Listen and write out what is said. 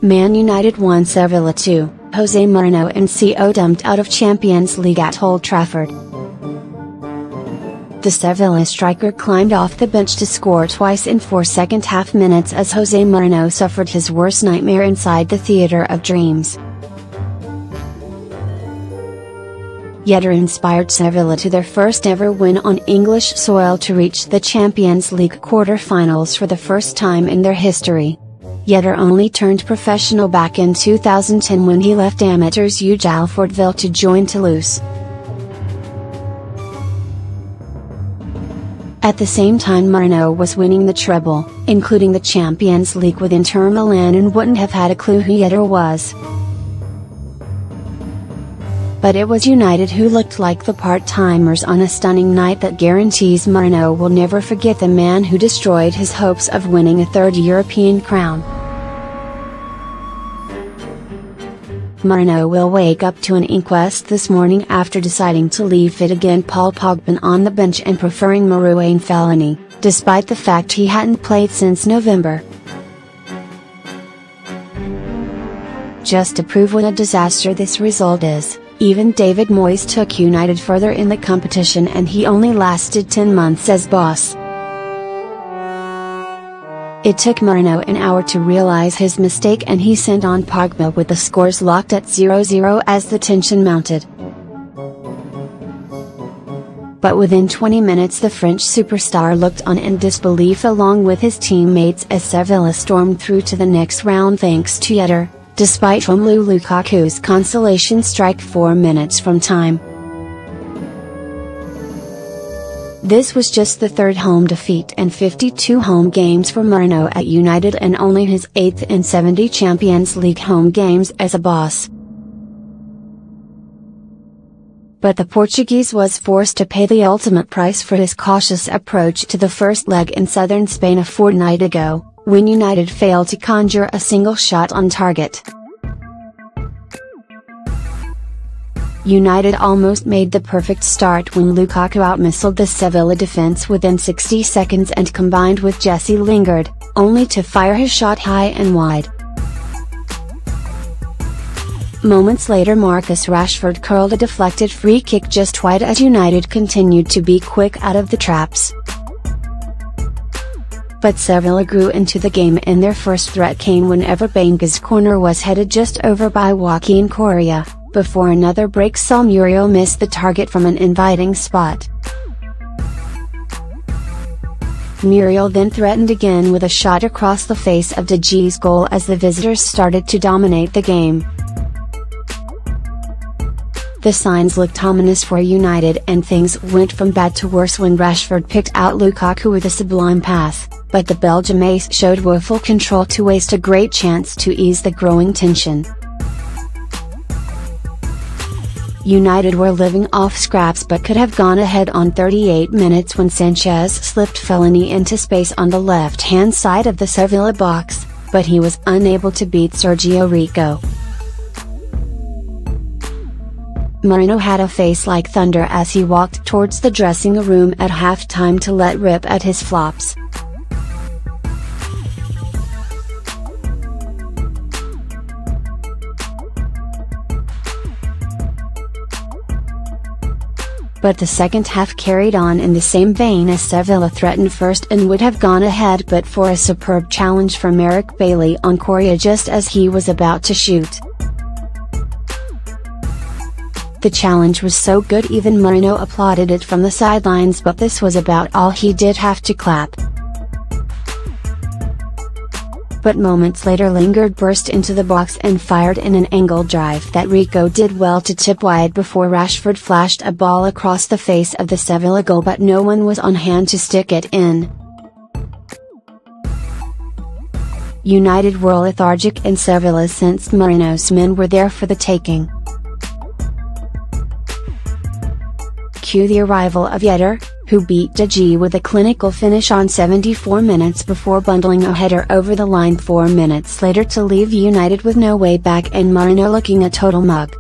Man United 1 Sevilla 2, Jose Mourinho and CO dumped out of Champions League at Old Trafford. The Sevilla striker climbed off the bench to score twice in 4 second-half minutes as Jose Mourinho suffered his worst nightmare inside the theatre of dreams. Yedder inspired Sevilla to their first ever win on English soil to reach the Champions League quarter-finals for the first time in their history. Yedder only turned professional back in 2010 when he left amateurs UJ Alfortville to join Toulouse. At the same time Mourinho was winning the treble, including the Champions League with Inter Milan, and wouldn't have had a clue who Yedder was. But it was United who looked like the part-timers on a stunning night that guarantees Mourinho will never forget the man who destroyed his hopes of winning a third European crown. Mourinho will wake up to an inquest this morning after deciding to leave fit again Paul Pogba on the bench and preferring Mourinho felony, despite the fact he hadn't played since November. Just to prove what a disaster this result is, even David Moyes took United further in the competition, and he only lasted 10 months as boss. It took Mourinho an hour to realize his mistake, and he sent on Pogba with the scores locked at 0-0 as the tension mounted. But within 20 minutes the French superstar looked on in disbelief along with his teammates as Sevilla stormed through to the next round thanks to Yedder, despite Romelu Lukaku's consolation strike 4 minutes from time. This was just the third home defeat and 52 home games for Mourinho at United, and only his 8th in 70 Champions League home games as a boss. But the Portuguese was forced to pay the ultimate price for his cautious approach to the first leg in southern Spain a fortnight ago, when United failed to conjure a single shot on target. United almost made the perfect start when Lukaku outmuscled the Sevilla defense within 60 seconds and combined with Jesse Lingard, only to fire his shot high and wide. Moments later Marcus Rashford curled a deflected free kick just wide as United continued to be quick out of the traps. But Sevilla grew into the game, and their first threat came whenever Banga's corner was headed just over by Joaquin Correa, before another break saw Muriel miss the target from an inviting spot. Muriel then threatened again with a shot across the face of De Gea's goal as the visitors started to dominate the game. The signs looked ominous for United, and things went from bad to worse when Rashford picked out Lukaku with a sublime pass, but the Belgium ace showed woeful control to waste a great chance to ease the growing tension. United were living off scraps but could have gone ahead on 38 minutes when Sanchez slipped Fellaini into space on the left-hand side of the Sevilla box, but he was unable to beat Sergio Rico. Mourinho had a face like thunder as he walked towards the dressing room at halftime to let rip at his flops. But the second half carried on in the same vein as Sevilla threatened first and would have gone ahead but for a superb challenge from Eric Bailly on Correa just as he was about to shoot. The challenge was so good even Mourinho applauded it from the sidelines, but this was about all he did have to clap. But moments later Lingard burst into the box and fired in an angle drive that Rico did well to tip wide before Rashford flashed a ball across the face of the Sevilla goal, but no one was on hand to stick it in. United were lethargic and Sevilla sensed Mourinho's men were there for the taking. Cue the arrival of Yedder, who beat De Gea with a clinical finish on 74 minutes before bundling a header over the line 4 minutes later to leave United with no way back and Mourinho looking a total mug.